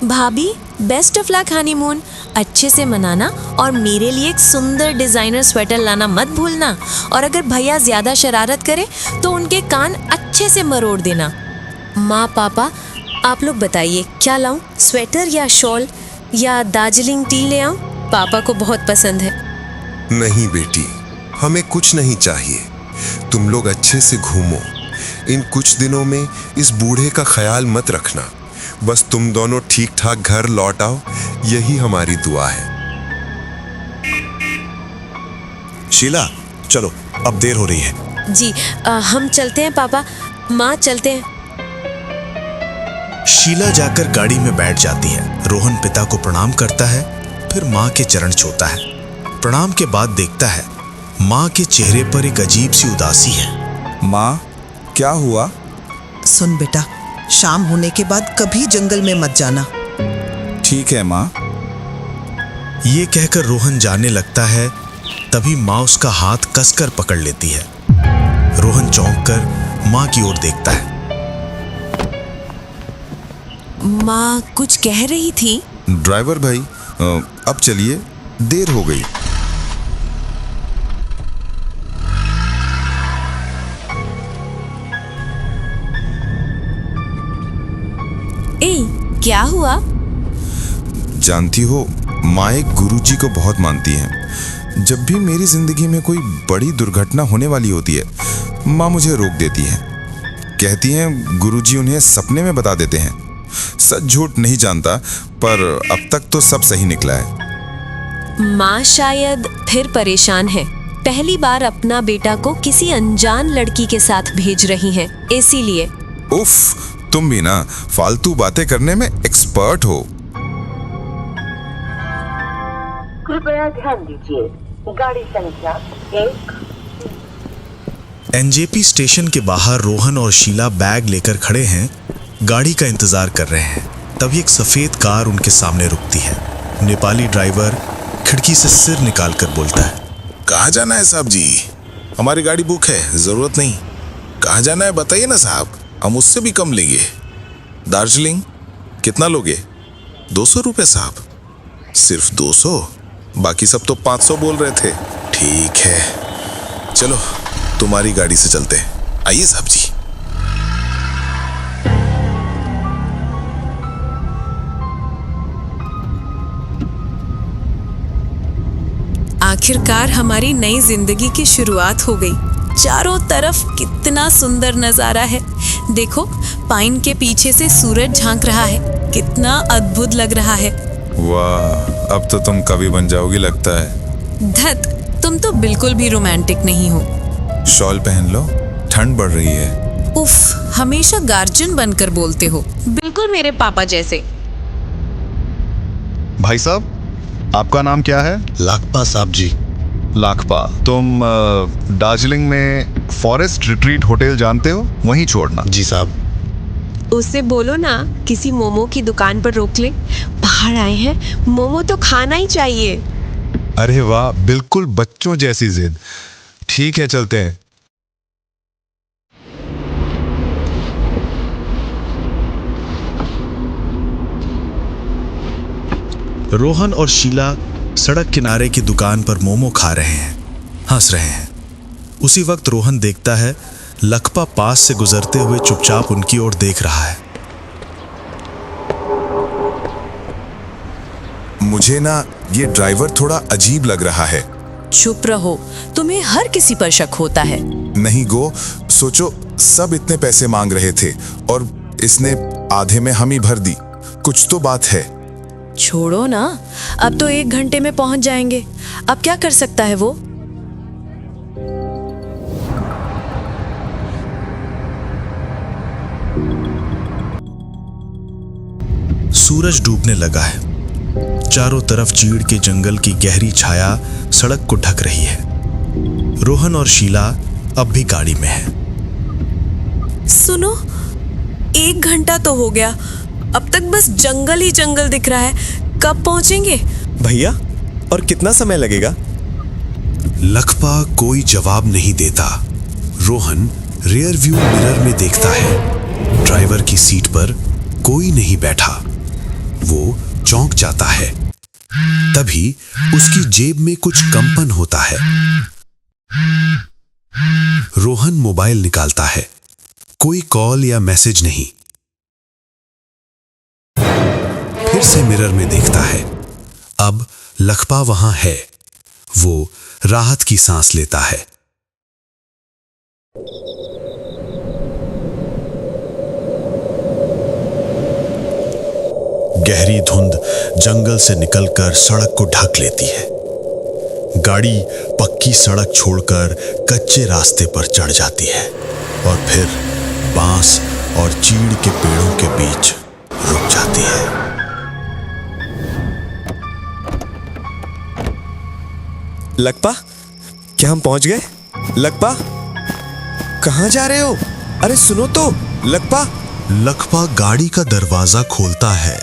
भाभी, best of luck honeymoon. अच्छे से मनाना और मेरे लिए एक सुंदर डिजाइनर स्वेटर लाना मत भूलना। और अगर भैया ज्यादा शरारत करे तो उनके कान अच्छे से मरोड़ देना। माँ पापा, आप लोग बताइए क्या लाऊं, स्वेटर या शॉल या दार्जिलिंग टी ले आऊं? पापा को बहुत पसंद है। नहीं बेटी, हमें कुछ नहीं चाहिए। तुम लोग अच्छे से घूमो। इन कुछ दिनों में इस बूढ़े का ख्याल मत रखना। बस तुम दोनों ठीक ठाक घर लौट आओ, यही हमारी दुआ है। शीला, चलो, अब देर हो रही है। जी हम चलते हैं पापा। माँ, चलते हैं। शीला जाकर गाड़ी में बैठ जाती है। रोहन पिता को प्रणाम करता है, फिर माँ के चरण छूता है। प्रणाम के बाद देखता है माँ के चेहरे पर एक अजीब सी उदासी है। माँ, क्या हुआ? सुन बेटा, शाम होने के बाद कभी जंगल में मत जाना। ठीक है माँ। ये कहकर रोहन जाने लगता है, तभी माँ उसका हाथ कसकर पकड़ लेती है। रोहन चौंक कर माँ की ओर देखता है। माँ कुछ कह रही थी। ड्राइवर भाई, अब चलिए, देर हो गई। क्या हुआ? जानती हो, माँ एक गुरुजी को बहुत मानती हैं। जब भी मेरी जिंदगी में कोई बड़ी दुर्घटना होने वाली होती है, माँ मुझे रोक देती हैं। कहती हैं गुरुजी उन्हें सपने में बता देते हैं। सच झूठ नहीं जानता, पर अब तक तो सब सही निकला है। माँ शायद फिर परेशान है। पहली बार अपना बेटा को किसी अनजान लड़की के साथ भेज रही हैं, इसीलिए। उफ, तुम भी ना फालतू बातें करने में एक्सपर्ट हो। कृपया ध्यान दीजिए, गाड़ी संख्या 1। एनजेपी स्टेशन के बाहर रोहन और शीला बैग लेकर खड़े हैं, गाड़ी का इंतजार कर रहे हैं। तभी एक सफेद कार उनके सामने रुकती है। नेपाली ड्राइवर खिड़की से सिर निकालकर बोलता है, कहाँ जाना है साहब जी? हमारी गाड़ी बुक है, जरूरत नहीं। कहाँ जाना है बताइए ना साहब, हम उससे भी कम लेंगे। दार्जिलिंग कितना लोगे? 200 रुपये साहब। सिर्फ 200? बाकी सब तो 500 बोल रहे थे। ठीक है, चलो तुम्हारी गाड़ी से चलते हैं। आइए साहब जी। आखिरकार हमारी नई जिंदगी की शुरुआत हो गई। चारों तरफ कितना सुंदर नजारा है। देखो, पाइन के पीछे से सूरज झांक रहा है। कितना अद्भुत लग रहा है। वाह, अब तो तुम कवि बन जाओगी लगता है। धत, तुम तो बिल्कुल भी रोमांटिक नहीं हो। शॉल पहन लो, ठंड बढ़ रही है। उफ, हमेशा गार्जियन बनकर बोलते हो, बिल्कुल मेरे पापा जैसे। भाई साहब, आपका नाम क्या है? लाकपा साहब जी। लाकपा, तुम दार्जिलिंग में फॉरेस्ट रिट्रीट होटल जानते हो? वहीं छोड़ना। जी साहब। उससे बोलो ना किसी मोमो की दुकान पर रोक ले। बाहर आए हैं, मोमो तो खाना ही चाहिए। अरे वाह, बिल्कुल बच्चों जैसी जिद। ठीक है, चलते हैं। रोहन और शीला सड़क किनारे की दुकान पर मोमो खा रहे हैं, हंस रहे हैं। उसी वक्त रोहन देखता है लकपा पास से गुजरते हुए चुपचाप उनकी ओर देख रहा है। मुझे ना ये ड्राइवर थोड़ा अजीब लग रहा है। चुप रहो, तुम्हें हर किसी पर शक होता है। नहीं गो, सोचो, सब इतने पैसे मांग रहे थे और इसने आधे में हम ही भर दी। कुछ तो बात है। छोड़ो ना, अब तो 1 घंटे में पहुंच जाएंगे। अब क्या कर सकता है वो? सूरज डूबने लगा है। चारों तरफ चीड़ के जंगल की गहरी छाया सड़क को ढक रही है। रोहन और शीला अब भी गाड़ी में है। सुनो, 1 घंटा तो हो गया, अब तक बस जंगल ही जंगल दिख रहा है। कब पहुंचेंगे? भैया, और कितना समय लगेगा? लकपा कोई जवाब नहीं देता। रोहन रियर व्यू मिरर में देखता है। ड्राइवर की सीट पर कोई नहीं बैठा। वो चौंक जाता है। तभी उसकी जेब में कुछ कंपन होता है। रोहन मोबाइल निकालता है। कोई कॉल या मैसेज नहीं। फिर से मिरर में देखता है। अब लखपा वहां है। वो राहत की सांस लेता है। गहरी धुंध जंगल से निकलकर सड़क को ढक लेती है। गाड़ी पक्की सड़क छोड़कर कच्चे रास्ते पर चढ़ जाती है और फिर बांस और चीड़ के पेड़ों के बीच रुक जाती है। लखपा, क्या हम पहुंच गए? लखपा, कहां जा रहे हो? अरे सुनो तो, लखपा। लखपा गाड़ी का दरवाजा खोलता है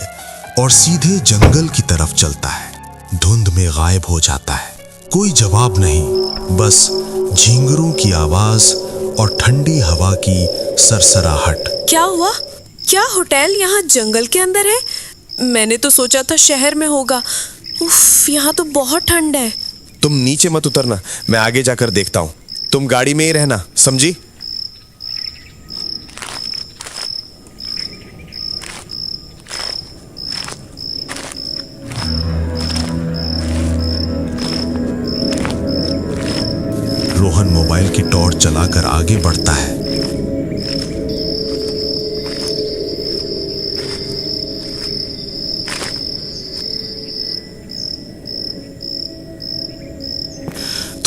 और सीधे जंगल की तरफ चलता है। धुंध में गायब हो जाता है। कोई जवाब नहीं, बस झींगरों की आवाज और ठंडी हवा की सरसराहट। क्या हुआ? क्या होटल यहाँ जंगल के अंदर है? मैंने तो सोचा था शहर में होगा। उफ, यहाँ तो बहुत ठंड है। तुम नीचे मत उतरना, मैं आगे जाकर देखता हूं। तुम गाड़ी में ही रहना, समझी? रोहन मोबाइल की टॉर्च चलाकर आगे बढ़ता है।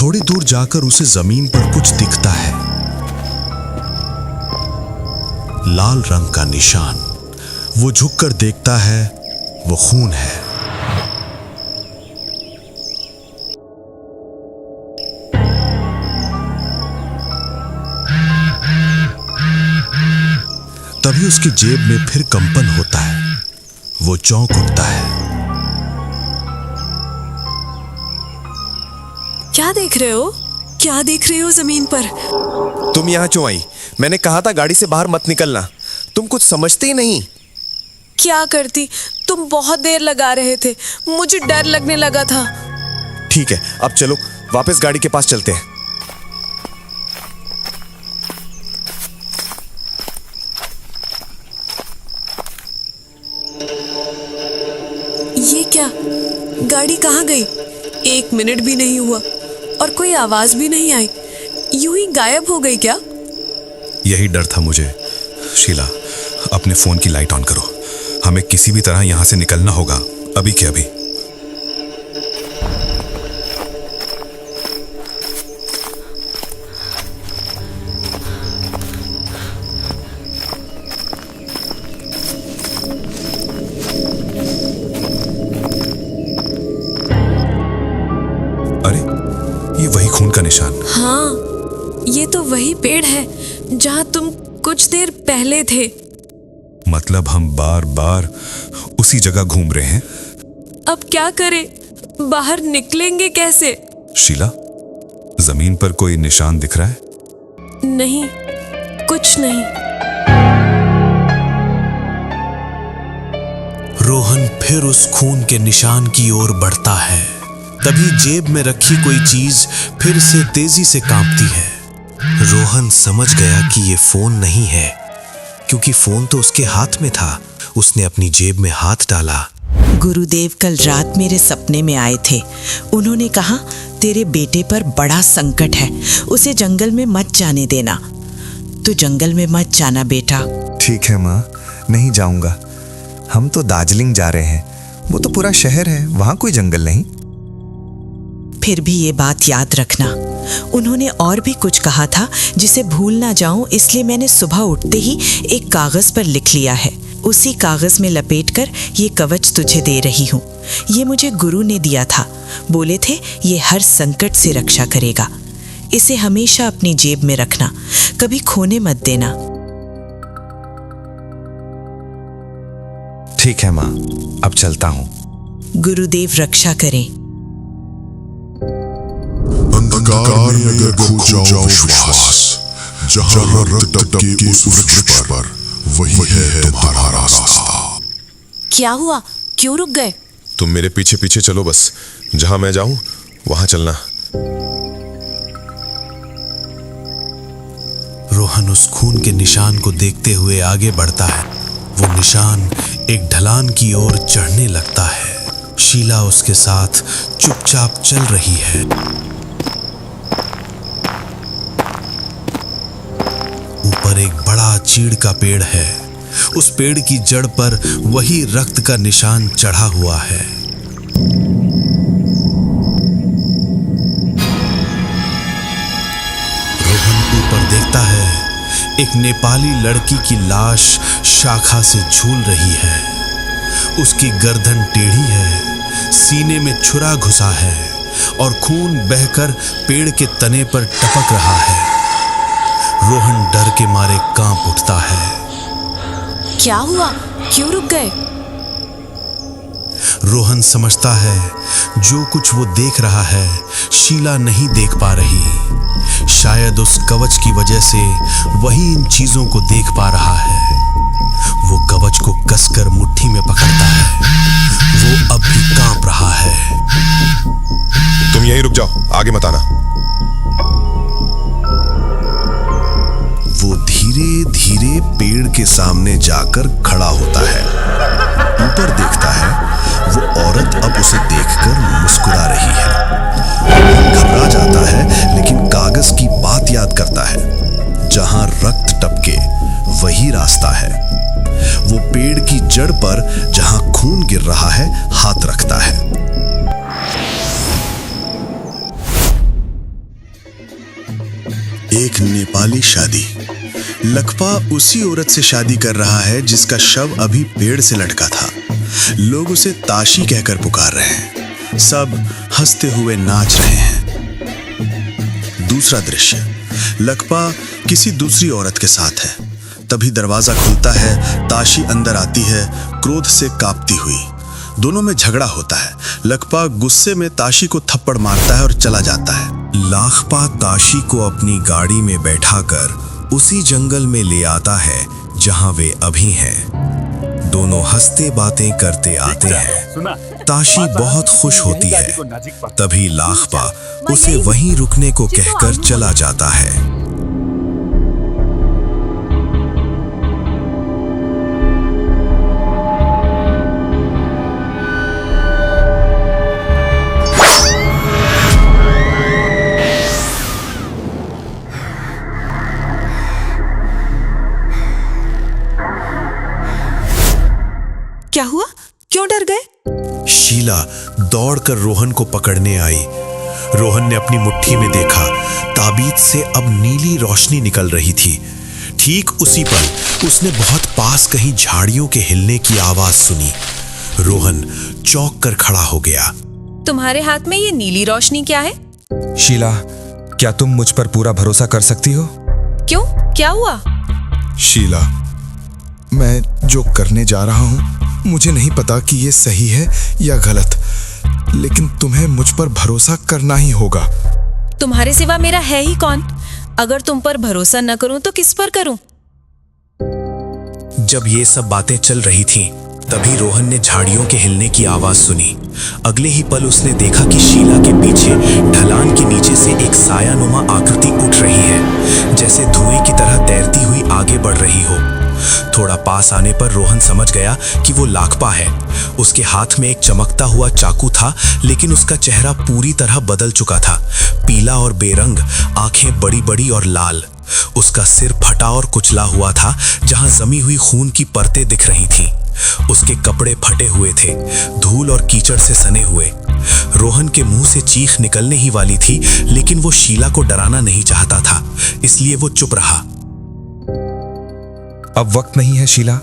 थोड़ी दूर जाकर उसे जमीन पर कुछ दिखता है। लाल रंग का निशान। वो झुककर देखता है, वो खून है। तभी उसकी जेब में फिर कंपन होता है। वो चौंक उठता है। क्या देख रहे हो? क्या देख रहे हो जमीन पर? तुम यहां क्यों आई? मैंने कहा था गाड़ी से बाहर मत निकलना। तुम कुछ समझते ही नहीं। क्या करती? तुम बहुत देर लगा रहे थे, मुझे डर लगने लगा था। ठीक है, अब चलो वापस गाड़ी के पास चलते हैं। ये क्या? गाड़ी कहाँ गई? 1 मिनट भी नहीं हुआ और कोई आवाज भी नहीं आई। यूं ही गायब हो गई क्या? यही डर था मुझे। शीला, अपने फोन की लाइट ऑन करो। हमें किसी भी तरह यहां से निकलना होगा, अभी के अभी। अरे, ये वही खून का निशान। हाँ, ये तो वही पेड़ है जहाँ तुम कुछ देर पहले थे। मतलब हम बार बार उसी जगह घूम रहे हैं। अब क्या करें? बाहर निकलेंगे कैसे? शीला, जमीन पर कोई निशान दिख रहा है? नहीं, कुछ नहीं। रोहन फिर उस खून के निशान की ओर बढ़ता है। तभी जेब में रखी कोई चीज फिर से तेजी से कांपती है। रोहन समझ गया कि ये फोन नहीं है, क्योंकि फोन तो उसके हाथ में था। उसने अपनी जेब में हाथ डाला। गुरुदेव कल रात मेरे सपने में आए थे। उन्होंने कहा, तेरे बेटे पर बड़ा संकट है, उसे जंगल में मत जाने देना। तो जंगल में मत जाना बेटा। ठीक है माँ, नहीं जाऊंगा। हम तो दार्जिलिंग जा रहे हैं, वो तो पूरा शहर है, वहां कोई जंगल नहीं। फिर भी ये बात याद रखना। उन्होंने और भी कुछ कहा था जिसे भूल ना जाऊं, इसलिए मैंने सुबह उठते ही एक कागज पर लिख लिया है। उसी कागज में लपेटकर ये कवच तुझे दे रही हूँ। ये मुझे गुरु ने दिया था। बोले थे ये हर संकट से रक्षा करेगा। इसे हमेशा अपनी जेब में रखना, कभी खोने मत देना। ठीक है माँ, अब चलता हूँ। गुरुदेव रक्षा करें। अंधकार में अगर खो जाओ विश्वास, जहाँ रक्त टपके उस वृक्ष पर, वही है तुम्हारा रास्ता। क्या हुआ? क्यों रुक गए? तुम मेरे पीछे पीछे चलो, बस जहां मैं जाऊं वहां चलना। रोहन उस खून के निशान को देखते हुए आगे बढ़ता है। वो निशान एक ढलान की ओर चढ़ने लगता है। शीला उसके साथ चुपचाप चल रही है। ऊपर एक बड़ा चीड़ का पेड़ है। उस पेड़ की जड़ पर वही रक्त का निशान चढ़ा हुआ है। रोहन ऊपर देखता है, एक नेपाली लड़की की लाश शाखा से झूल रही है। उसकी गर्दन टेढ़ी है, सीने में छुरा घुसा है और खून बहकर पेड़ के तने पर टपक रहा है। रोहन डर के मारे कांप उठता है। क्या हुआ? क्यों रुक गए? रोहन समझता है जो कुछ वो देख रहा है शीला नहीं देख पा रही। शायद उस कवच की वजह से वही इन चीजों को देख पा रहा है। वो कवच को कसकर मुट्ठी में पकड़ता है। वो अब भी कांप रहा है। तुम यहीं रुक जाओ, आगे मत आना। वो धीरे धीरे पेड़ के सामने जाकर खड़ा होता है। ऊपर देखता है, वो औरत अब उसे देखकर मुस्कुरा रही है। घबरा जाता है, लेकिन कागज की बात याद करता है। जहां रक्त टपके वही रास्ता है। वो पेड़ की जड़ पर जहां खून गिर रहा है हाथ रखता है। एक नेपाली शादी। लखपा उसी औरत से शादी कर रहा है जिसका शव अभी पेड़ से लटका था। लोग उसे ताशी कहकर पुकार रहे हैं। सब हंसते हुए नाच रहे हैं। दूसरा दृश्य, लखपा किसी दूसरी औरत के साथ है। तभी दरवाजा खुलता है। ताशी अंदर आती है, क्रोध से कांपती हुई। दोनों में झगड़ा होता है। लखपा गुस्से में ताशी को थप्पड़ मारता है और चला जाता है। लाखपा ताशी को अपनी गाड़ी में बैठाकर उसी जंगल में ले आता है जहां वे अभी हैं। दोनों हंसते बातें करते आते हैं। ताशी बहुत खुश होती है। तभी लाखपा उसे वहीं रुकने को कहकर चला जाता है। क्या हुआ? क्यों डर गए? शीला दौड़कर रोहन को पकड़ने आई। रोहन ने अपनी मुट्ठी में देखा, ताबीज से अब नीली रोशनी निकल रही थी। ठीक उसी पल उसने बहुत पास कहीं झाड़ियों के हिलने की आवाज सुनी। रोहन चौंक कर खड़ा हो गया। तुम्हारे हाथ में ये नीली रोशनी क्या है? शीला, क्या तुम मुझ पर पूरा भरोसा कर सकती हो? क्यों? क्या हुआ? शीला, मैं जो करने जा रहा हूं मुझे नहीं पता कि ये सही है या गलत, लेकिन तुम्हें मुझ पर भरोसा करना ही होगा। तुम्हारे सिवा मेरा है ही कौन? अगर तुम पर भरोसा न करूं तो किस पर करूं? जब ये सब बातें चल रही थीं, तभी रोहन ने झाड़ियों के हिलने की आवाज सुनी। अगले ही पल उसने देखा कि शीला के पीछे ढलान के नीचे से एक सायानुमा आकृति उठ रही है, जैसे धुएं की तरह तैरती हुई आगे बढ़ रही हो। थोड़ा पास आने पर रोहन समझ गया कि वो लाखपा है। उसके हाथ में एक चमकता हुआ चाकू था, लेकिन उसका चेहरा पूरी तरह बदल चुका था। पीला और बेरंग, आंखें बड़ी बड़ी और लाल। उसका सिर फटा और कुचला हुआ था, जहां जमी हुई खून की परतें दिख रही थीं। उसके कपड़े फटे हुए थे, धूल और कीचड़ से सने हुए। रोहन के मुंह से चीख निकलने ही वाली थी, लेकिन वो शीला को डराना नहीं चाहता था, इसलिए वो चुप रहा। अब वक्त नहीं है शीला,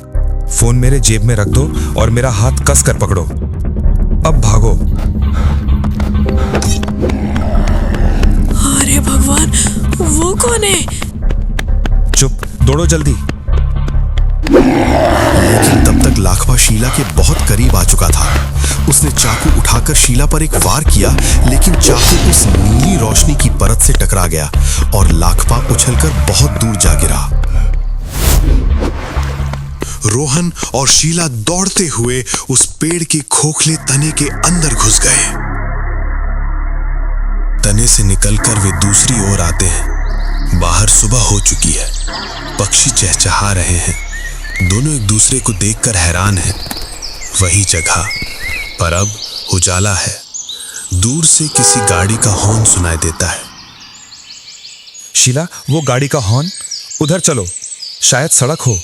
फोन मेरे जेब में रख दो और मेरा हाथ कस कर पकड़ो। अब भागो। अरे भगवान, वो कौन है? चुप, दौड़ो जल्दी। लेकिन तब तक लाखपा शीला के बहुत करीब आ चुका था। उसने चाकू उठाकर शीला पर एक वार किया, लेकिन चाकू उस नीली रोशनी की परत से टकरा गया और लाखपा उछलकर बहुत दूर जा गिरा। रोहन और शीला दौड़ते हुए उस पेड़ के खोखले तने के अंदर घुस गए। तने से निकलकर वे दूसरी ओर आते हैं। बाहर सुबह हो चुकी है, पक्षी चहचहा रहे हैं। दोनों एक दूसरे को देखकर हैरान हैं। वही जगह, पर अब उजाला है। दूर से किसी गाड़ी का हॉर्न सुनाई देता है। शीला, वो गाड़ी का हॉर्न, उधर चलो, शायद सड़क हो।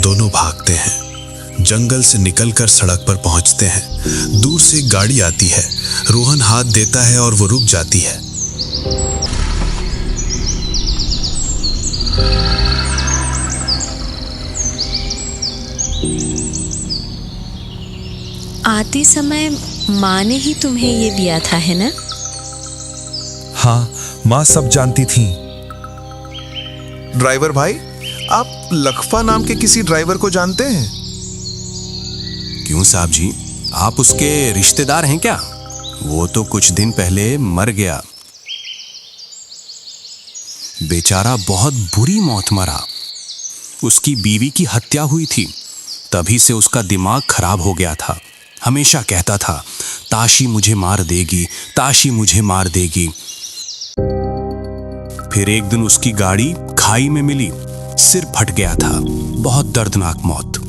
दोनों भागते हैं, जंगल से निकलकर सड़क पर पहुंचते हैं। दूर से एक गाड़ी आती है। रोहन हाथ देता है और वो रुक जाती है। आते समय माँ ने ही तुम्हें ये दिया था, है ना? हाँ, माँ सब जानती थी। ड्राइवर भाई, आप लखपा नाम के किसी ड्राइवर को जानते हैं? क्यों साहब जी, आप उसके रिश्तेदार हैं क्या? वो तो कुछ दिन पहले मर गया। बेचारा बहुत बुरी मौत मरा। उसकी बीवी की हत्या हुई थी, तभी से उसका दिमाग खराब हो गया था। हमेशा कहता था, ताशी मुझे मार देगी, ताशी मुझे मार देगी। फिर एक दिन उसकी गाड़ी खाई में मिली, सिर फट गया था। बहुत दर्दनाक मौत।